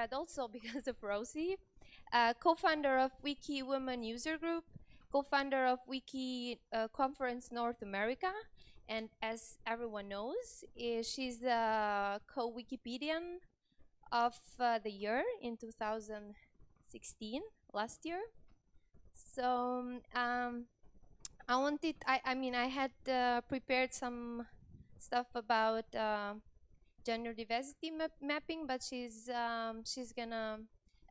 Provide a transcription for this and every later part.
cred also because of Rosie, co-founder of Wiki Women User Group, co-founder of Wiki Conference North America, and as everyone knows, she's the co-Wikipedian of the year in 2016, last year. So I had prepared some stuff about gender diversity mapping, but she's gonna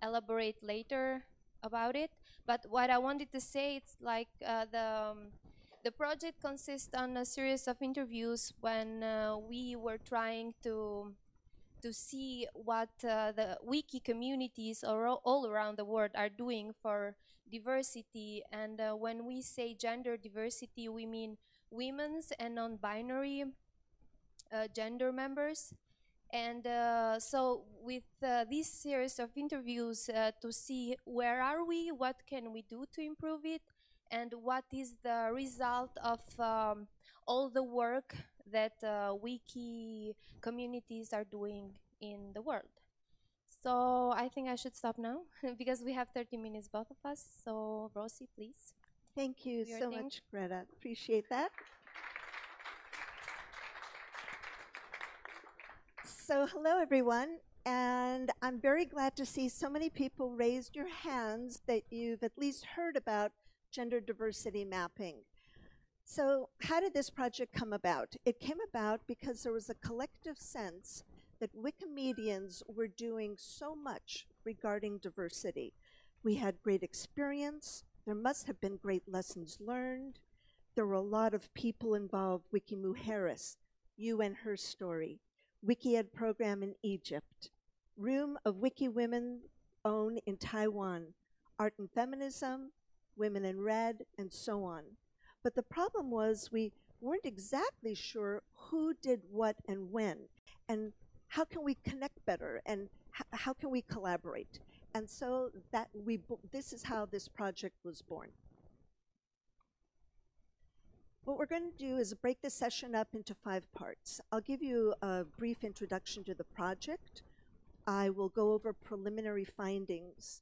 elaborate later about it. But what I wanted to say, it's like the project consists on a series of interviews when we were trying to see what the wiki communities all around the world are doing for diversity. And when we say gender diversity, we mean women's and non-binary gender members. And so with this series of interviews to see where are we, what can we do to improve it, and what is the result of all the work that wiki communities are doing in the world. So I think I should stop now because we have 30 minutes, both of us. So Rosie, please. Thank you so much, Greta. Appreciate that. So hello, everyone. And I'm very glad to see so many people raised your hands that you've at least heard about gender diversity mapping. So how did this project come about? It came about because there was a collective sense that Wikimedians were doing so much regarding diversity. We had great experience. There must have been great lessons learned. There were a lot of people involved. Wikimu Harris, You and Her Story, WikiEd program in Egypt, Room of Wiki Women Own in Taiwan, Art and Feminism, Women in Red, and so on. But the problem was we weren't exactly sure who did what and when, and how can we connect better, and how can we collaborate? And so that this is how this project was born. What we're going to do is break this session up into 5 parts. I'll give you a brief introduction to the project. I will go over preliminary findings.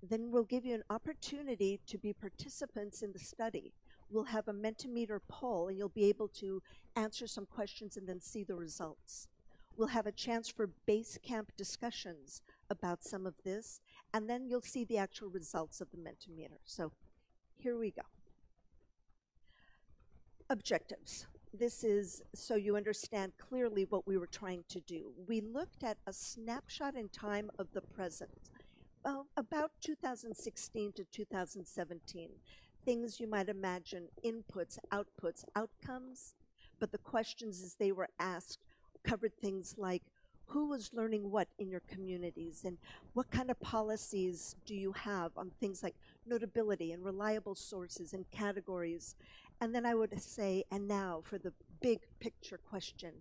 Then we'll give you an opportunity to be participants in the study. We'll have a Mentimeter poll, and you'll be able to answer some questions and then see the results. We'll have a chance for base camp discussions about some of this, and then you'll see the actual results of the Mentimeter. So here we go. Objectives. This is so you understand clearly what we were trying to do. We looked at a snapshot in time of the present, about 2016 to 2017. Things you might imagine, inputs, outputs, outcomes, but the questions as they were asked covered things like who was learning what in your communities, and what kind of policies do you have on things like notability and reliable sources and categories. And then I would say, and now for the big picture question,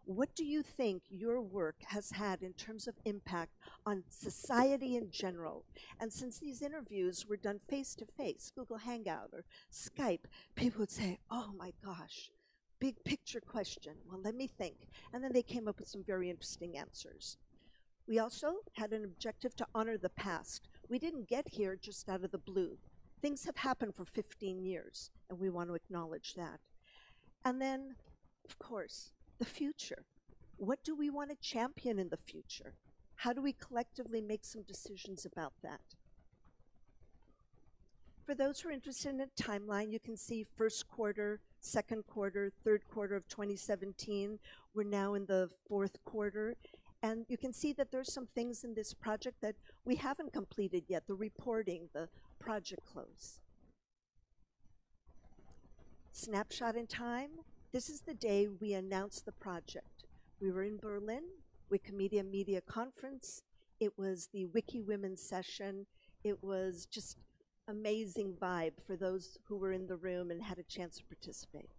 what do you think your work has had in terms of impact on society in general? And since these interviews were done face-to-face, Google Hangout or Skype, people would say, oh my gosh, big picture question. Well, let me think. And then they came up with some very interesting answers. We also had an objective to honor the past. We didn't get here just out of the blue. Things have happened for 15 years, and we want to acknowledge that. And then, of course, the future. What do we want to champion in the future? How do we collectively make some decisions about that? For those who are interested in a timeline, you can see first quarter, second quarter, third quarter of 2017. We're now in the 4th quarter. And you can see that there's some things in this project that we haven't completed yet, the reporting, the project close. Snapshot in time. This is the day we announced the project. We were in Berlin, Wikimedia Media Conference. It was the Wiki Women session. It was just amazing vibe for those who were in the room and had a chance to participate.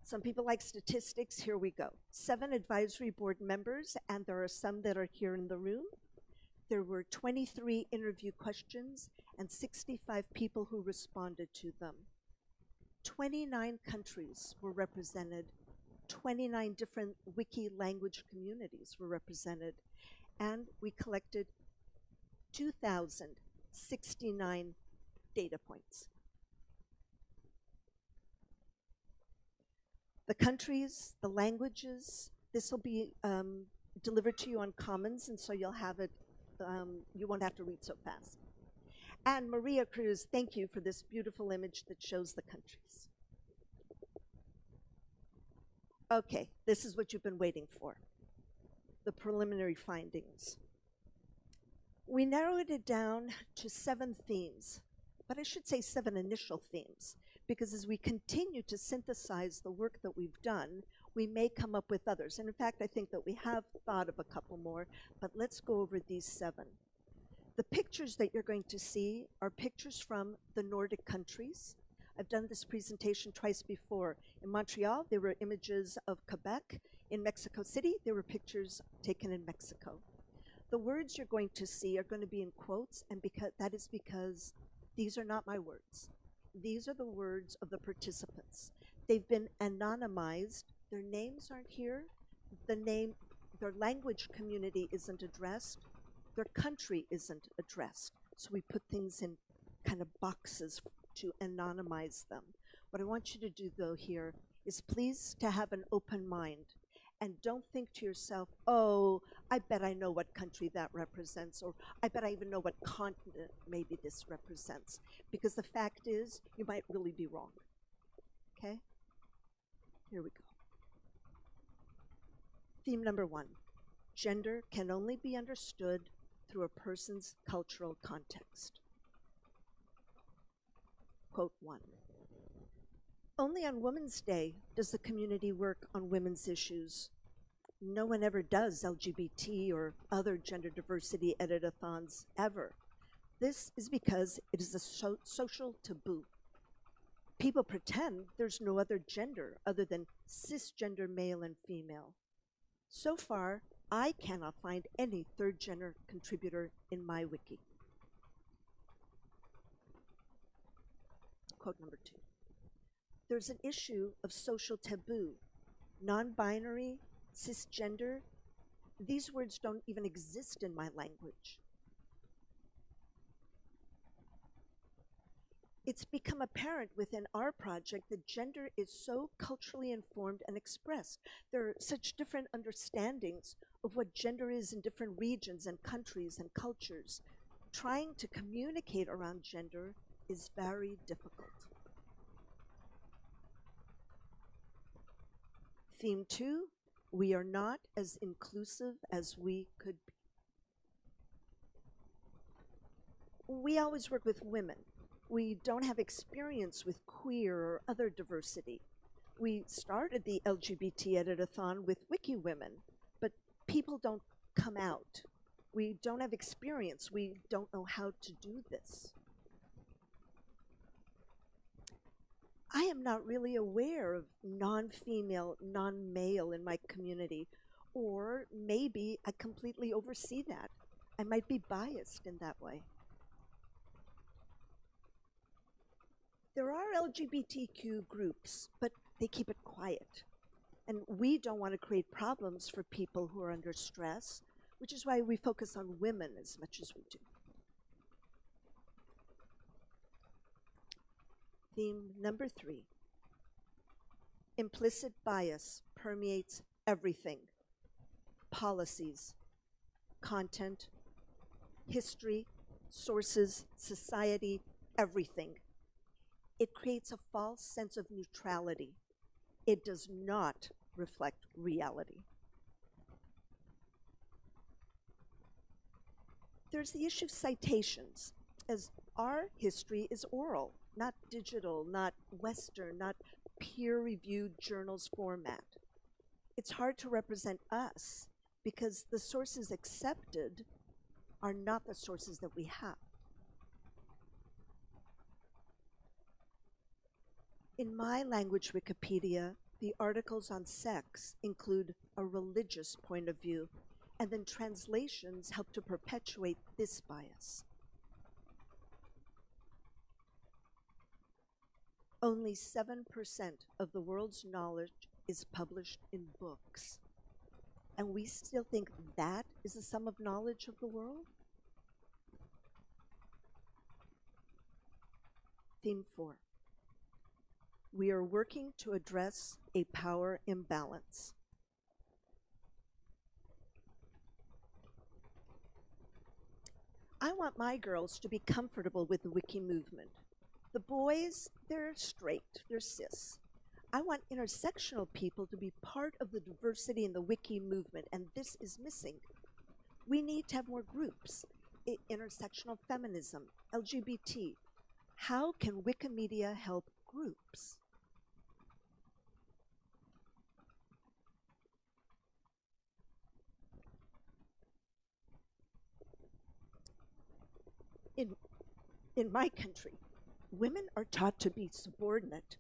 Some people like statistics. Here we go. 7 advisory board members, and there are some that are here in the room. There were 23 interview questions and 65 people who responded to them. 29 countries were represented. 29 different wiki language communities were represented. and we collected 2,069 data points. The countries, the languages, this will be delivered to you on Commons, and so you'll have it, you won't have to read so fast. And Maria Cruz, thank you for this beautiful image that shows the countries. Okay, this is what you've been waiting for, the preliminary findings. We narrowed it down to 7 themes, but I should say 7 initial themes, because as we continue to synthesize the work that we've done, we may come up with others. And in fact, I think that we have thought of a couple more, but let's go over these 7. The pictures that you're going to see are pictures from the Nordic countries. I've done this presentation twice before. In Montreal, there were images of Quebec. In Mexico City, there were pictures taken in Mexico. The words you're going to see are going to be in quotes, and that is because these are not my words. These are the words of the participants. They've been anonymized. Their names aren't here. Their language community isn't addressed. Their country isn't addressed. So we put things in kind of boxes to anonymize them. What I want you to do, though, here is please to have an open mind. And don't think to yourself, oh, I bet I know what country that represents, or I bet I even know what continent maybe this represents. Because the fact is, you might really be wrong. Okay? Here we go. Theme number 1. Gender can only be understood through a person's cultural context. Quote 1. Only on Women's Day does the community work on women's issues. No one ever does LGBT or other gender diversity edit-a-thons ever. This is because it is a social taboo. People pretend there's no other gender other than cisgender male and female. So far, I cannot find any third gender contributor in my wiki. Quote number 2. There's an issue of social taboo. Non-binary, cisgender, these words don't even exist in my language. It's become apparent within our project that gender is so culturally informed and expressed. There are such different understandings of what gender is in different regions and countries and cultures. Trying to communicate around gender is very difficult. Theme 2, we are not as inclusive as we could be. We always work with women. We don't have experience with queer or other diversity. We started the LGBT edit-a-thon with Wiki Women, but people don't come out. We don't have experience. We don't know how to do this. I am not really aware of non-female, non-male in my community, or maybe I completely oversee that. I might be biased in that way. There are LGBTQ groups, but they keep it quiet. And we don't want to create problems for people who are under stress, which is why we focus on women as much as we do. Theme number 3. Implicit bias permeates everything. Policies, content, history, sources, society, everything. It creates a false sense of neutrality. It does not reflect reality. There's the issue of citations, as our history is oral, not digital, not Western, not peer-reviewed journals format. It's hard to represent us because the sources accepted are not the sources that we have. In my language Wikipedia, the articles on sex include a religious point of view, and then translations help to perpetuate this bias. Only 7% of the world's knowledge is published in books. and we still think that is the sum of knowledge of the world? Theme 4. We are working to address a power imbalance. I want my girls to be comfortable with the wiki movement. The boys, they're straight, they're cis. I want intersectional people to be part of the diversity in the wiki movement, and this is missing. We need to have more groups. Intersectional feminism, LGBT. How can Wikimedia help groups? In my country, women are taught to be subordinate.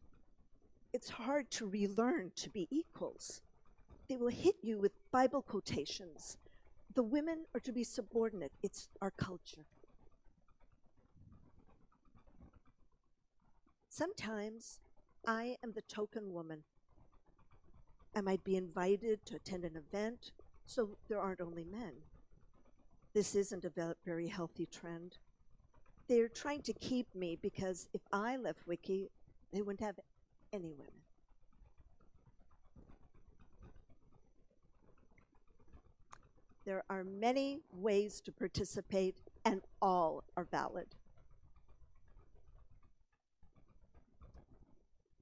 It's hard to relearn to be equals. They will hit you with Bible quotations. The women are to be subordinate. It's our culture. Sometimes I am the token woman. I might be invited to attend an event, so there aren't only men. This isn't a very healthy trend. They're trying to keep me because if I left Wiki, they wouldn't have any women. There are many ways to participate, and all are valid.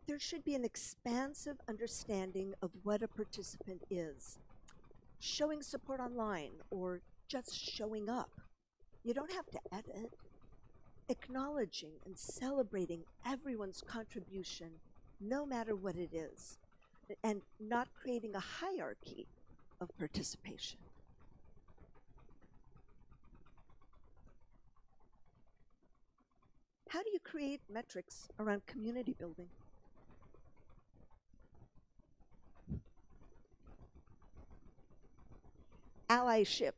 There should be an expansive understanding of what a participant is. Showing support online or just showing up. You don't have to edit. Acknowledging and celebrating everyone's contribution, no matter what it is, and not creating a hierarchy of participation. How do you create metrics around community building? Allyship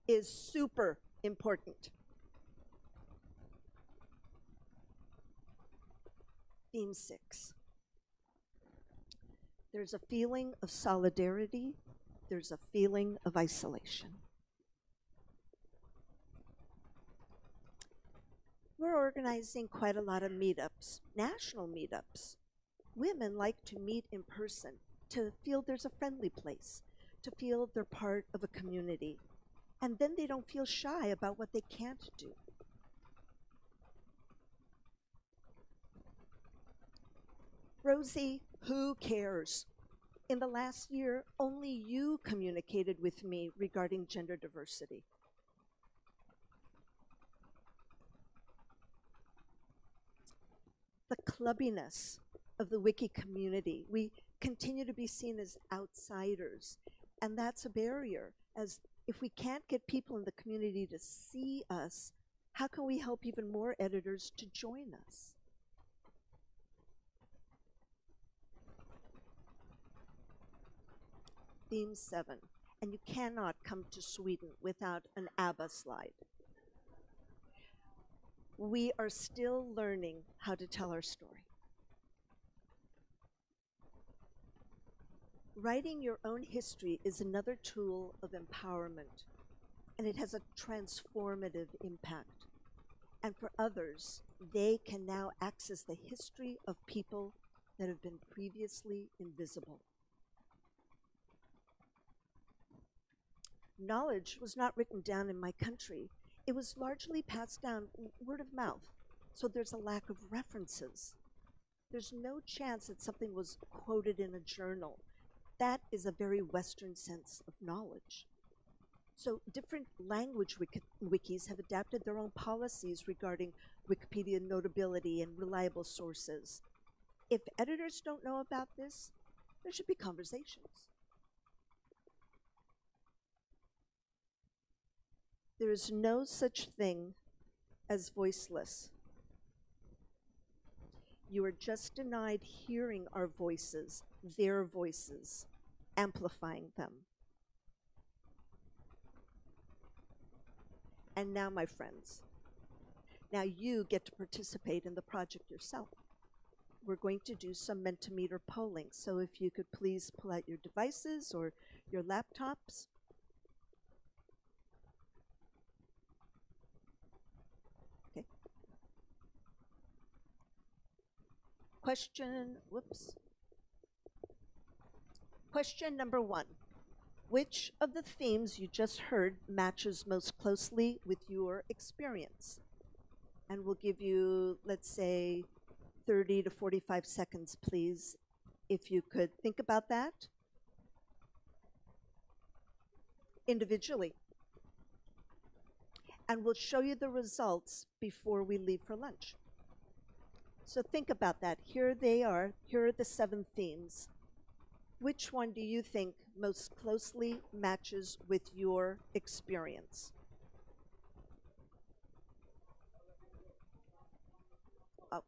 is super important. Theme 6. There's a feeling of solidarity. There's a feeling of isolation. We're organizing quite a lot of meetups, national meetups. Women like to meet in person to feel there's a friendly place, to feel they're part of a community. And then they don't feel shy about what they can't do. Rosie, who cares? In the last year, only you communicated with me regarding gender diversity. The clubbiness of the wiki community. We continue to be seen as outsiders, and that's a barrier, as if we can't get people in the community to see us, how can we help even more editors to join us? Theme 7, and you cannot come to Sweden without an ABBA slide. We are still learning how to tell our story. Writing your own history is another tool of empowerment, and it has a transformative impact. And for others, they can now access the history of people that have been previously invisible. Knowledge was not written down in my country. It was largely passed down word of mouth, so there's a lack of references. There's no chance that something was quoted in a journal. That is a very Western sense of knowledge. So different language wikis have adapted their own policies regarding Wikipedia notability and reliable sources. If editors don't know about this, there should be conversations. There is no such thing as voiceless. You are just denied hearing our voices, their voices, amplifying them. And now, my friends, now you get to participate in the project yourself. we're going to do some Mentimeter polling. So if you could please pull out your devices or your laptops. Okay. Question number 1. Which of the themes you just heard matches most closely with your experience? And we'll give you, let's say, 30 to 45 seconds, please, if you could think about that individually. And we'll show you the results before we leave for lunch. So think about that. Here they are. Here are the 7 themes. Which one do you think most closely matches with your experience? Oh.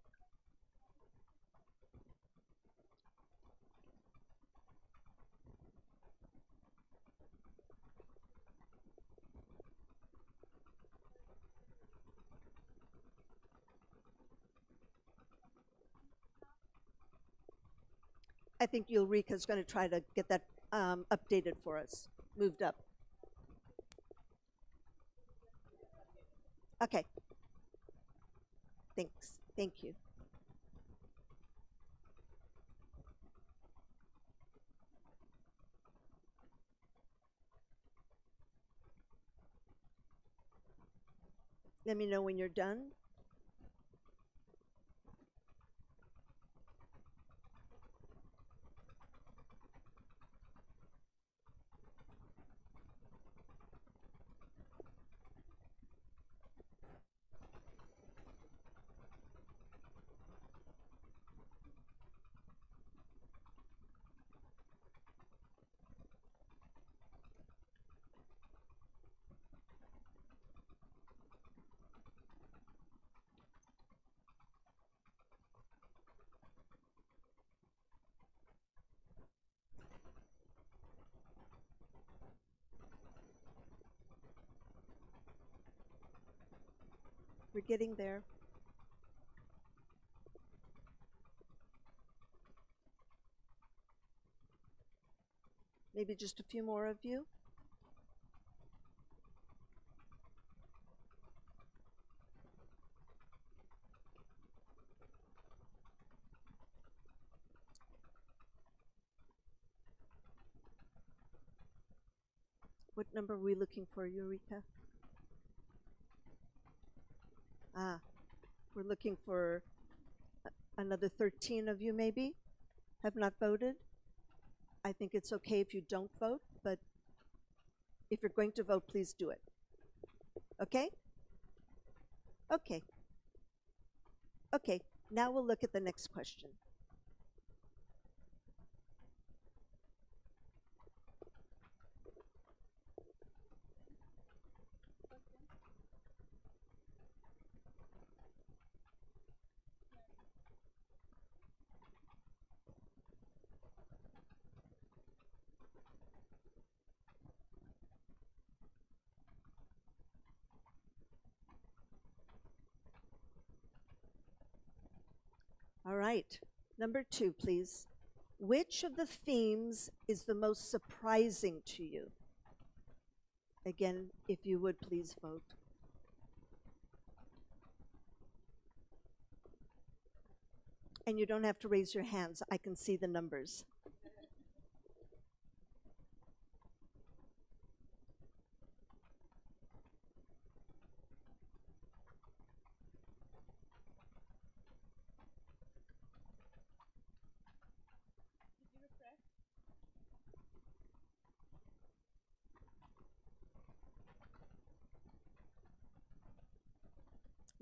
I think Ulrika's going to try to get that updated for us, moved up. Okay. Thanks. Thank you. Let me know when you're done. We're getting there. Maybe just a few more of you. What number are we looking for, Eureka? We're looking for another 13 of you maybe have not voted. I think it's okay if you don't vote, but if you're going to vote, please do it. Okay? Okay. Okay, now we'll look at the next question. All right, number 2, please. Which of the themes is the most surprising to you? Again, if you would please vote. And you don't have to raise your hands. I can see the numbers.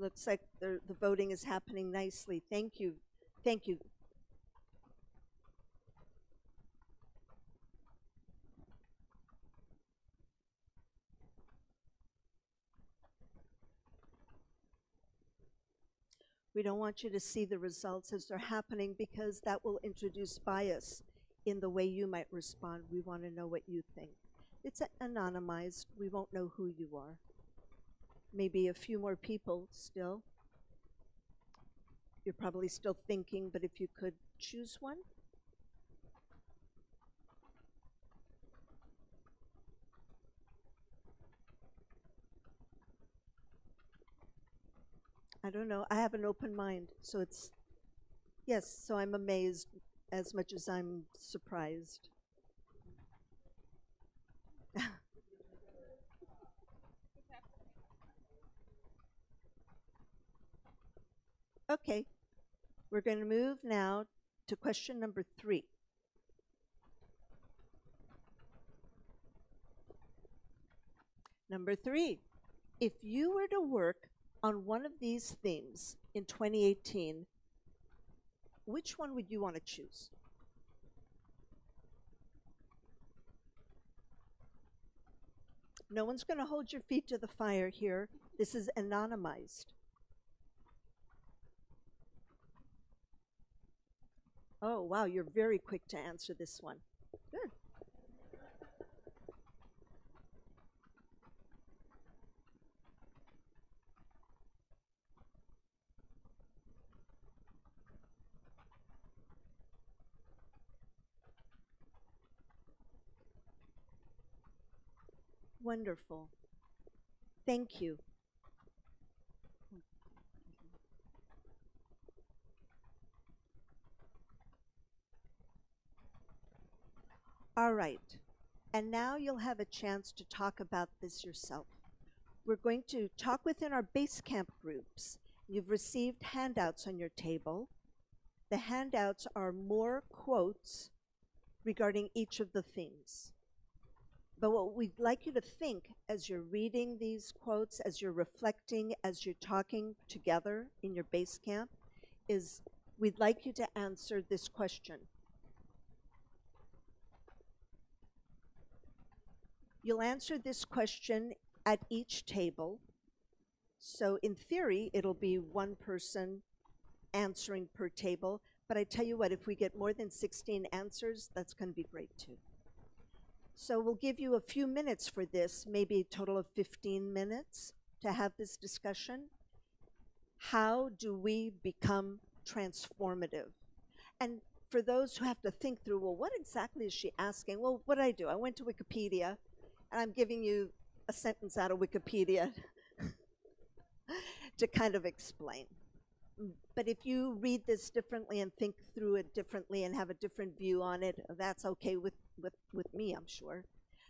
Looks like the voting is happening nicely. Thank you. Thank you. We don't want you to see the results as they're happening because that will introduce bias in the way you might respond. We want to know what you think. It's anonymized. We won't know who you are. Maybe a few more people still. You're probably still thinking, but if you could choose one. I don't know. I have an open mind, so it's, yes, so I'm amazed as much as I'm surprised. Okay, we're going to move now to question number 3. Number 3, if you were to work on one of these themes in 2018, which one would you want to choose? No one's going to hold your feet to the fire here. This is anonymized. Oh, wow, you're very quick to answer this one. Good. Wonderful. Thank you. All right. And now you'll have a chance to talk about this yourself. We're going to talk within our base camp groups. You've received handouts on your table. The handouts are more quotes regarding each of the themes. But what we'd like you to think as you're reading these quotes, as you're reflecting, as you're talking together in your base camp, is we'd like you to answer this question. You'll answer this question at each table. So in theory, it'll be one person answering per table. But I tell you what, if we get more than 16 answers, that's going to be great too. So we'll give you a few minutes for this, maybe a total of 15 minutes to have this discussion. How do we become transformative? And for those who have to think through, well, what exactly is she asking? Well, what did I do? I went to Wikipedia, and I'm giving you a sentence out of Wikipedia to kind of explain. But if you read this differently and think through it differently and have a different view on it, that's okay with me, I'm sure.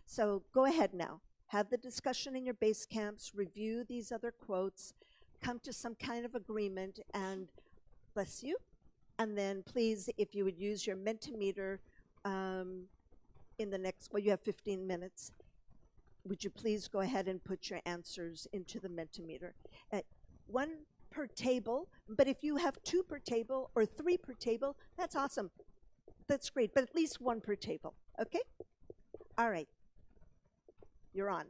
So go ahead now. Have the discussion in your base camps, review these other quotes, come to some kind of agreement, and bless you. And then please, if you would use your Mentimeter in the next, well, you have 15 minutes. Would you please go ahead and put your answers into the Mentimeter? One per table, but if you have 2 per table or 3 per table, that's awesome. That's great, but at least 1 per table, okay? All right, you're on.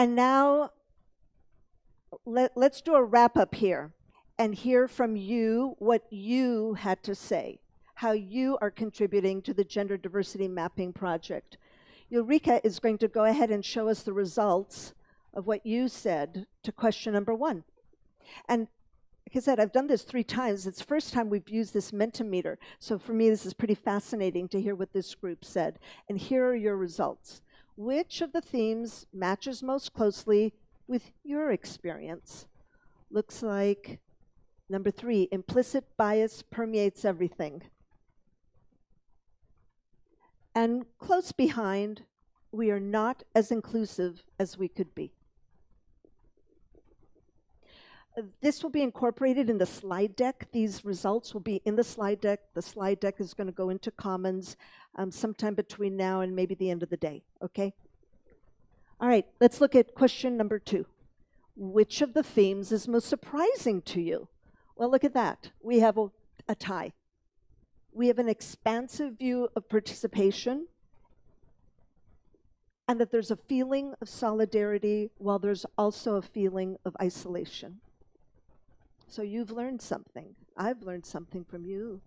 And now let's do a wrap up here and hear from you what you had to say, how you are contributing to the Gender Diversity Mapping Project. Ulrika is going to go ahead and show us the results of what you said to question number 1. And like I said, I've done this 3 times. It's the first time we've used this Mentimeter. So for me, this is pretty fascinating to hear what this group said. And here are your results. Which of the themes matches most closely with your experience? Looks like number 3, implicit bias permeates everything. And close behind, we are not as inclusive as we could be. This will be incorporated in the slide deck. These results will be in the slide deck. The slide deck is going to go into Commons sometime between now and maybe the end of the day, okay? All right, let's look at question number 2. Which of the themes is most surprising to you? Well, look at that. We have a tie. We have an expansive view of participation, and that there's a feeling of solidarity while there's also a feeling of isolation. So you've learned something. I've learned something from you.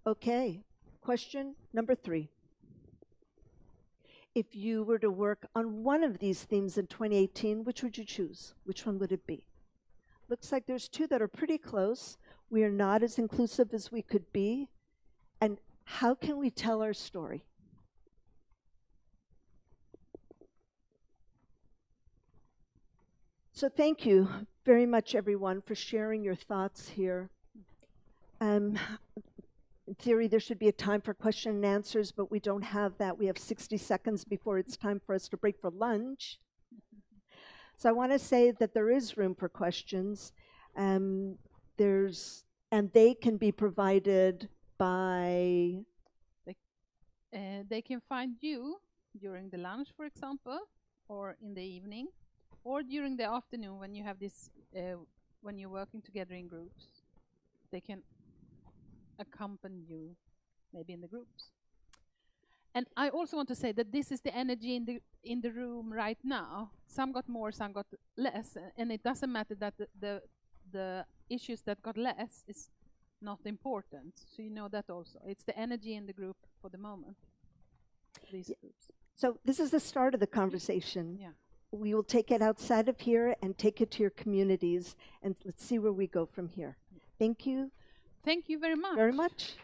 Okay, question number 3. If you were to work on one of these themes in 2018, which would you choose? Which one would it be? Looks like there's 2 that are pretty close. We are not as inclusive as we could be. And how can we tell our story? So thank you very much, everyone, for sharing your thoughts here. In theory, there should be a time for question and answers, but we don't have that. We have 60 seconds before it's time for us to break for lunch. So I want to say that there is room for questions. And they can be provided by... They can find you during the lunch, for example, or in the evening, or during the afternoon when you have this, when you're working together in groups. They can accompany you maybe in the groups. And I also want to say that this is the energy in the room right now. Some got more, some got less, and it doesn't matter that the issues that got less is not important. So you know that also. It's the energy in the group for the moment. These groups. So this is the start of the conversation. Yeah. We will take it outside of here and take it to your communities, and let's see where we go from here. Thank you. Thank you very much. Very much.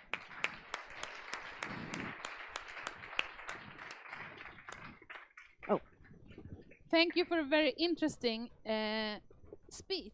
Oh. Thank you for a very interesting speech.